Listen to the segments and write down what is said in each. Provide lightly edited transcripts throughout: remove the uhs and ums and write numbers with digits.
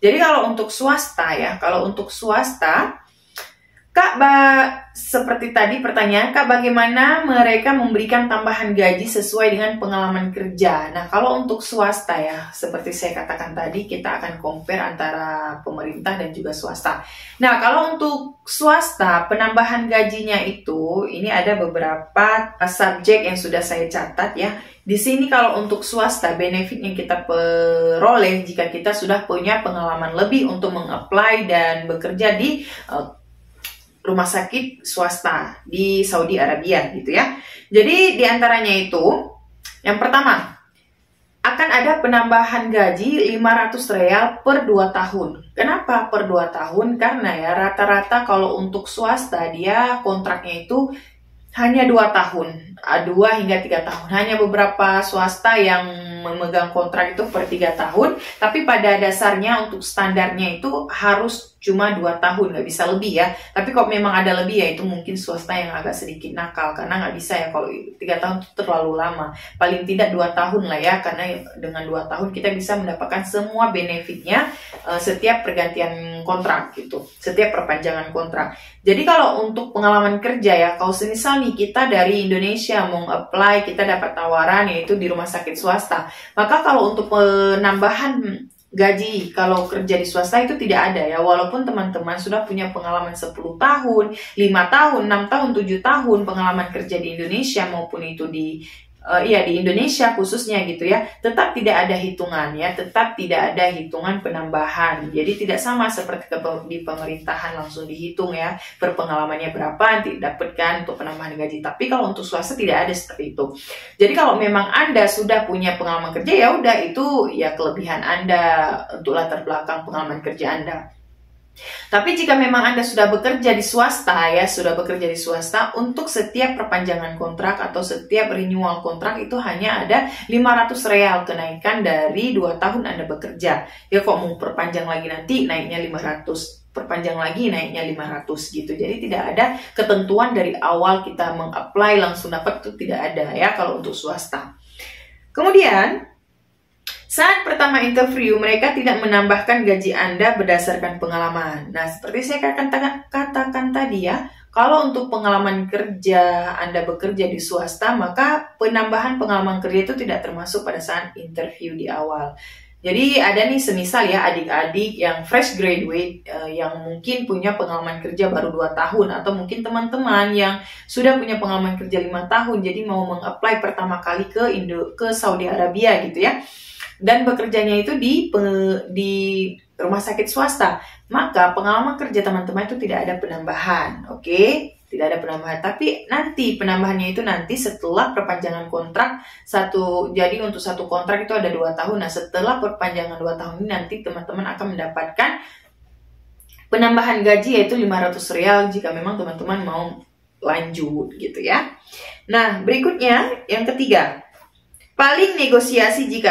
Jadi kalau untuk swasta ya, Kak, seperti tadi pertanyaan, Kak, bagaimana mereka memberikan tambahan gaji sesuai dengan pengalaman kerja? Nah, kalau untuk swasta ya, seperti saya katakan tadi, kita akan compare antara pemerintah dan juga swasta. Nah, kalau untuk swasta, penambahan gajinya itu, ini ada beberapa subjek yang sudah saya catat ya. Di sini kalau untuk swasta, benefit yang kita peroleh jika kita sudah punya pengalaman lebih untuk meng-apply dan bekerja di rumah sakit swasta di Saudi Arabia gitu ya. Jadi diantaranya itu, yang pertama, akan ada penambahan gaji 500 real per 2 tahun. Kenapa per 2 tahun? Karena ya rata-rata kalau untuk swasta dia kontraknya itu hanya 2 tahun, 2 hingga 3 tahun. Hanya beberapa swasta yang memegang kontrak itu per 3 tahun, tapi pada dasarnya untuk standarnya itu harus cuma 2 tahun, nggak bisa lebih ya. Tapi kalau memang ada lebih ya itu mungkin swasta yang agak sedikit nakal, karena nggak bisa ya kalau 3 tahun itu terlalu lama. Paling tidak 2 tahun lah ya, karena dengan 2 tahun kita bisa mendapatkan semua benefitnya setiap pergantian kontrak gitu, setiap perpanjangan kontrak. Jadi kalau untuk pengalaman kerja ya, kalau semisal nih kita dari Indonesia mau apply, kita dapat tawaran yaitu di rumah sakit swasta, maka kalau untuk penambahan gaji kalau kerja di swasta itu tidak ada ya, walaupun teman-teman sudah punya pengalaman 10 tahun, 5 tahun, 6 tahun, 7 tahun pengalaman kerja di Indonesia maupun itu di di Indonesia khususnya gitu ya, tetap tidak ada hitungan ya, tetap tidak ada hitungan penambahan. Jadi tidak sama seperti di pemerintahan langsung dihitung ya, per pengalamannya berapa didapatkan untuk penambahan gaji. Tapi kalau untuk swasta tidak ada seperti itu. Jadi kalau memang Anda sudah punya pengalaman kerja ya udah itu ya kelebihan Anda untuk latar belakang pengalaman kerja Anda. Tapi jika memang Anda sudah bekerja di swasta ya, untuk setiap perpanjangan kontrak atau setiap renewal kontrak itu hanya ada 500 real kenaikan dari 2 tahun Anda bekerja. Ya kok mau perpanjang lagi nanti naiknya 500, perpanjang lagi naiknya 500 gitu. Jadi tidak ada ketentuan dari awal kita meng-apply langsung dapat, itu tidak ada ya kalau untuk swasta. Kemudian saat pertama interview, mereka tidak menambahkan gaji Anda berdasarkan pengalaman. Nah, seperti saya katakan tadi ya, kalau untuk pengalaman kerja Anda bekerja di swasta, maka penambahan pengalaman kerja itu tidak termasuk pada saat interview di awal. Jadi ada nih semisal ya adik-adik yang fresh graduate yang mungkin punya pengalaman kerja baru 2 tahun, atau mungkin teman-teman yang sudah punya pengalaman kerja 5 tahun, jadi mau meng-apply pertama kali ke Saudi Arabia gitu ya. Dan bekerjanya itu di rumah sakit swasta, maka pengalaman kerja teman-teman itu tidak ada penambahan, oke? Tidak ada penambahan, tapi nanti penambahannya itu nanti setelah perpanjangan kontrak jadi untuk satu kontrak itu ada 2 tahun. Nah, setelah perpanjangan 2 tahun ini nanti teman-teman akan mendapatkan penambahan gaji yaitu 500 real jika memang teman-teman mau lanjut gitu ya. Nah, berikutnya yang ketiga, paling negosiasi jika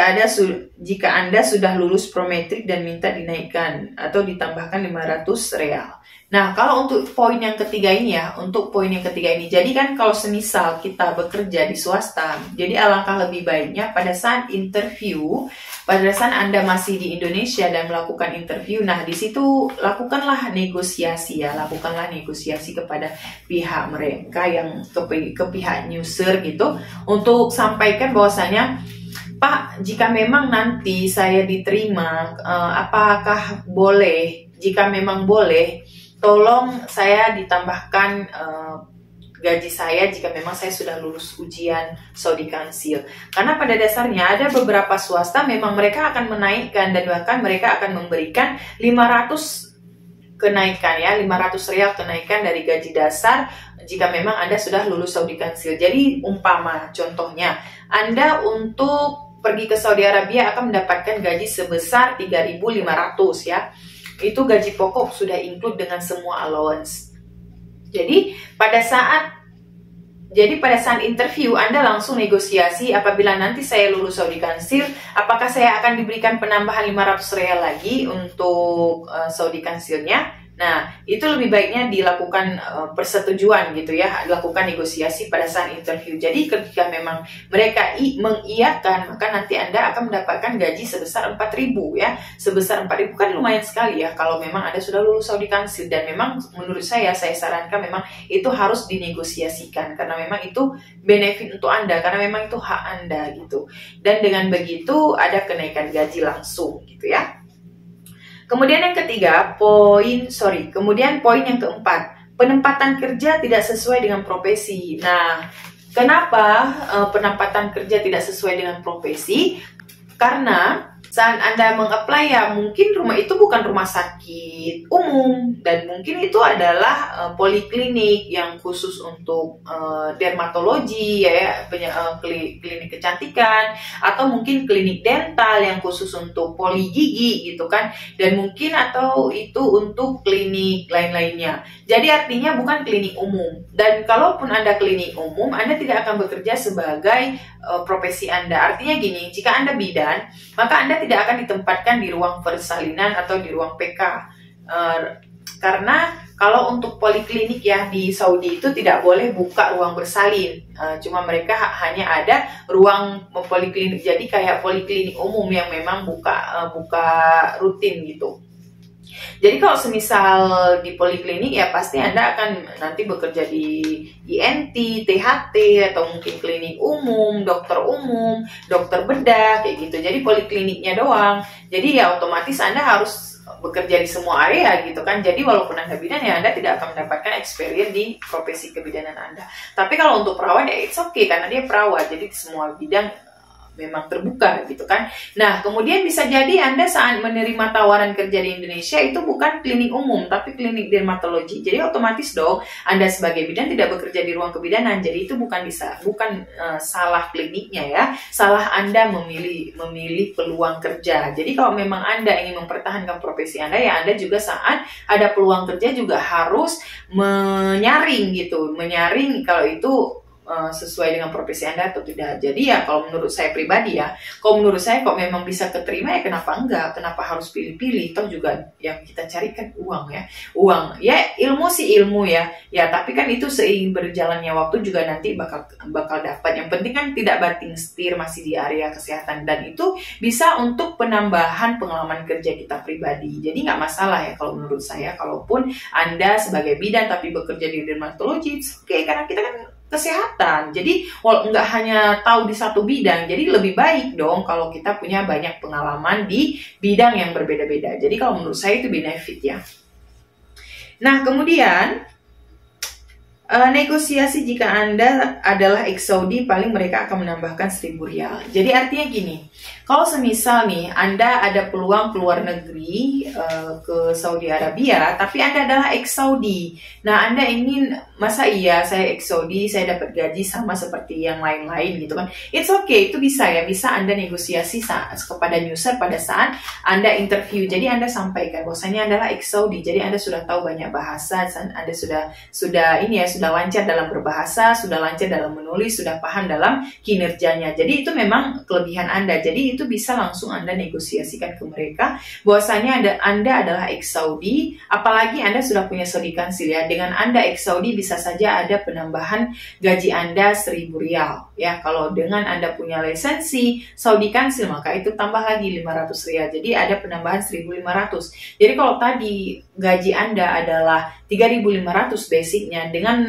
Anda sudah lulus prometrik dan minta dinaikkan atau ditambahkan 500 real. Nah, kalau untuk poin yang ketiga ini ya, jadi kan kalau semisal kita bekerja di swasta, jadi alangkah lebih baiknya pada saat interview, pada saat Anda masih di Indonesia dan melakukan interview, nah di situ lakukanlah negosiasi kepada pihak mereka yang ke pihak user gitu, untuk sampaikan bahwasanya, Pak, jika memang nanti saya diterima, apakah boleh, jika memang boleh, tolong saya ditambahkan gaji saya jika memang saya sudah lulus ujian Saudi Council. Karena pada dasarnya ada beberapa swasta memang mereka akan menaikkan dan bahkan mereka akan memberikan 500 kenaikan ya, 500 real kenaikan dari gaji dasar jika memang Anda sudah lulus Saudi Council. Jadi umpama contohnya Anda untuk pergi ke Saudi Arabia akan mendapatkan gaji sebesar 3.500 ya. Itu gaji pokok sudah include dengan semua allowance. Jadi pada saat interview Anda langsung negosiasi, apabila nanti saya lulus Saudi Council, apakah saya akan diberikan penambahan 500 real lagi untuk Saudi Councilnya? Nah, itu lebih baiknya dilakukan persetujuan gitu ya, dilakukan negosiasi pada saat interview. Jadi ketika memang mereka mengiyakan, maka nanti Anda akan mendapatkan gaji sebesar 4.000 ya. Sebesar 4.000 kan lumayan sekali ya kalau memang Anda sudah lulus Saudi Council, dan memang menurut saya sarankan memang itu harus dinegosiasikan karena memang itu benefit untuk Anda, karena memang itu hak Anda gitu. Dan dengan begitu ada kenaikan gaji langsung gitu ya. Kemudian yang ketiga, kemudian poin yang keempat, penempatan kerja tidak sesuai dengan profesi. Nah, kenapa penempatan kerja tidak sesuai dengan profesi? Karena saat Anda meng-apply ya mungkin rumah itu bukan rumah sakit umum, dan mungkin itu adalah poliklinik yang khusus untuk dermatologi ya, klinik kecantikan, atau mungkin klinik dental yang khusus untuk poli gigi gitu kan, dan mungkin atau itu untuk klinik lain-lainnya. Jadi artinya bukan klinik umum, dan kalaupun Anda klinik umum, Anda tidak akan bekerja sebagai profesi Anda. Artinya gini, jika Anda bidan, maka Anda tidak akan ditempatkan di ruang persalinan atau di ruang PK. Karena kalau untuk poliklinik ya di Saudi itu tidak boleh buka ruang bersalin. Cuma mereka hanya ada ruang poliklinik. Jadi kayak poliklinik umum yang memang buka rutin gitu. Jadi kalau semisal di poliklinik ya pasti Anda akan nanti bekerja di INT, THT, atau mungkin klinik umum, dokter bedah kayak gitu. Jadi polikliniknya doang. Jadi ya otomatis Anda harus bekerja di semua area gitu kan. Jadi walaupun Anda bidan ya Anda tidak akan mendapatkan experience di profesi kebidanan Anda. Tapi kalau untuk perawat ya it's okay karena dia perawat. Jadi semua bidang memang terbuka gitu kan. Nah, kemudian bisa jadi Anda saat menerima tawaran kerja di Indonesia itu bukan klinik umum tapi klinik dermatologi. Jadi otomatis dong Anda sebagai bidan tidak bekerja di ruang kebidanan. Jadi itu bukan salah kliniknya ya. Salah Anda memilih peluang kerja. Jadi kalau memang Anda ingin mempertahankan profesi Anda ya Anda juga saat ada peluang kerja juga harus menyaring gitu. Menyaring kalau itu sesuai dengan profesi Anda atau tidak. Jadi ya kalau menurut saya pribadi ya, kalau menurut saya kok memang bisa keterima ya kenapa enggak, kenapa harus pilih-pilih. Toh juga yang kita cari kan uang ya, ilmu sih ilmu ya tapi kan itu seiring berjalannya waktu juga nanti bakal dapat. Yang penting kan tidak banting setir, masih di area kesehatan, dan itu bisa untuk penambahan pengalaman kerja kita pribadi. Jadi nggak masalah ya kalau menurut saya, kalaupun Anda sebagai bidan tapi bekerja di dermatologi, oke, karena kita kan kesehatan. Jadi nggak hanya tahu di satu bidang, jadi lebih baik dong kalau kita punya banyak pengalaman di bidang yang berbeda-beda. Jadi kalau menurut saya itu benefit ya. Nah, kemudian negosiasi jika Anda adalah ex-Saudi, paling mereka akan menambahkan 1.000 rial. Jadi artinya gini, kalau semisal nih Anda ada peluang keluar negeri ke Saudi Arabia, tapi Anda adalah ex-Saudi. Nah, Anda ingin, masa iya saya ex-Saudi, saya dapat gaji sama seperti yang lain-lain gitu kan. It's okay, itu bisa ya, bisa Anda negosiasi kepada user pada saat Anda interview. Jadi Anda sampaikan bahwasanya adalah ex-Saudi, jadi Anda sudah tahu banyak bahasa, Anda sudah lancar dalam berbahasa, sudah lancar dalam menulis, sudah paham dalam kinerjanya. Jadi itu memang kelebihan Anda. Jadi itu bisa langsung Anda negosiasikan ke mereka bahwasanya Anda adalah ex-Saudi, apalagi Anda sudah punya Saudi Council ya. Dengan Anda ex-Saudi bisa saja ada penambahan gaji Anda 1.000 rial ya. Kalau dengan Anda punya lisensi Saudi Council maka itu tambah lagi 500 rial. Jadi ada penambahan 1.500. Jadi kalau tadi gaji Anda adalah 3.500 basicnya, dengan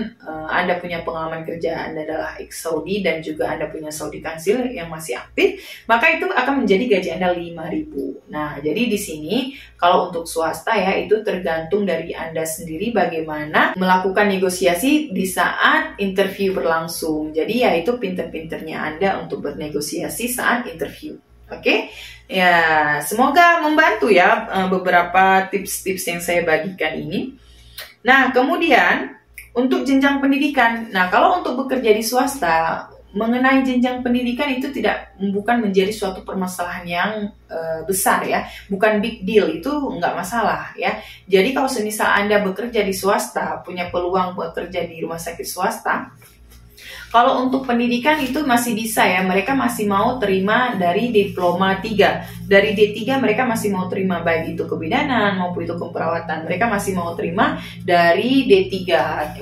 Anda punya pengalaman kerja, Anda adalah ex-Saudi dan juga Anda punya Saudi Council yang masih aktif, maka itu akan menjadi gaji Anda 5.000. Nah, jadi di sini kalau untuk swasta ya itu tergantung dari Anda sendiri bagaimana melakukan negosiasi di saat interview berlangsung. Jadi ya itu pinter-pinternya Anda untuk bernegosiasi saat interview. Oke, ya semoga membantu ya beberapa tips-tips yang saya bagikan ini. Nah, kemudian untuk jenjang pendidikan. Nah, kalau untuk bekerja di swasta, mengenai jenjang pendidikan itu bukan menjadi suatu permasalahan yang besar ya, bukan big deal, itu nggak masalah ya. Jadi kalau semisal Anda bekerja di swasta, punya peluang bekerja di rumah sakit swasta, Kalau untuk pendidikan itu masih bisa ya, mereka masih mau terima dari diploma 3. Dari D3 mereka masih mau terima, baik itu kebidanan maupun itu keperawatan. Mereka masih mau terima dari D3,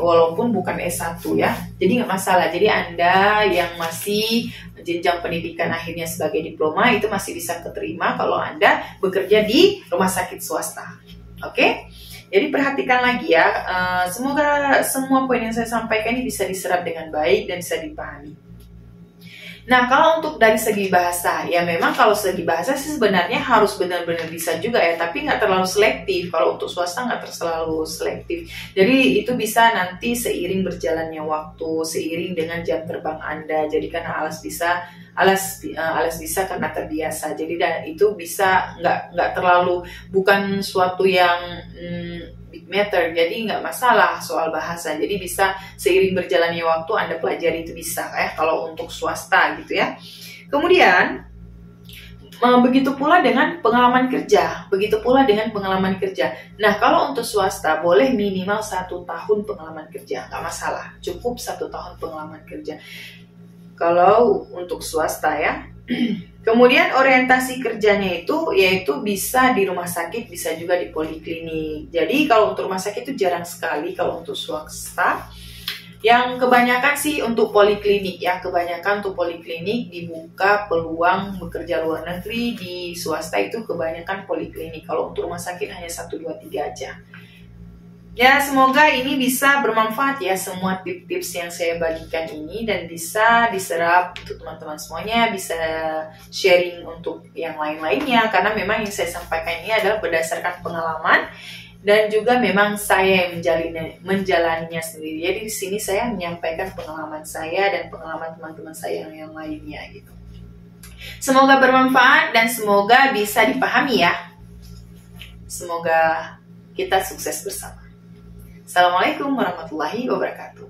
walaupun bukan S1 ya. Jadi nggak masalah. Jadi Anda yang masih jenjang pendidikan akhirnya sebagai diploma itu masih bisa keterima kalau Anda bekerja di rumah sakit swasta. Oke? Jadi perhatikan lagi ya, semoga semua poin yang saya sampaikan ini bisa diserap dengan baik dan bisa dipahami. Nah, kalau untuk dari segi bahasa, ya memang kalau segi bahasa sih sebenarnya harus benar-benar bisa juga ya, tapi nggak terlalu selektif. Kalau untuk swasta nggak terlalu selektif. Jadi itu bisa nanti seiring berjalannya waktu, seiring dengan jam terbang Anda. Jadi karena alas bisa karena terbiasa. Jadi itu bisa nggak terlalu, bukan suatu yang big matter. Jadi nggak masalah soal bahasa. Jadi bisa seiring berjalannya waktu Anda pelajari itu bisa kalau untuk swasta gitu ya. Kemudian begitu pula dengan pengalaman kerja. Nah, kalau untuk swasta boleh minimal 1 tahun pengalaman kerja, nggak masalah. Cukup 1 tahun pengalaman kerja. Kalau untuk swasta ya. Kemudian orientasi kerjanya itu yaitu bisa di rumah sakit, bisa juga di poliklinik. Jadi kalau untuk rumah sakit itu jarang sekali. Kalau untuk swasta, yang kebanyakan sih untuk poliklinik ya. Kebanyakan untuk poliklinik dibuka peluang bekerja luar negeri. Di swasta itu kebanyakan poliklinik. Kalau untuk rumah sakit hanya 1, 2, 3 aja. Ya, semoga ini bisa bermanfaat ya semua tips-tips yang saya bagikan ini, dan bisa diserap untuk teman-teman semuanya, bisa sharing untuk yang lain-lainnya, karena memang yang saya sampaikan ini adalah berdasarkan pengalaman dan juga memang saya yang menjalaninya sendiri. Jadi di sini saya menyampaikan pengalaman saya dan pengalaman teman-teman saya yang lainnya gitu. Semoga bermanfaat dan semoga bisa dipahami ya. Semoga kita sukses bersama. Assalamualaikum warahmatullahi wabarakatuh.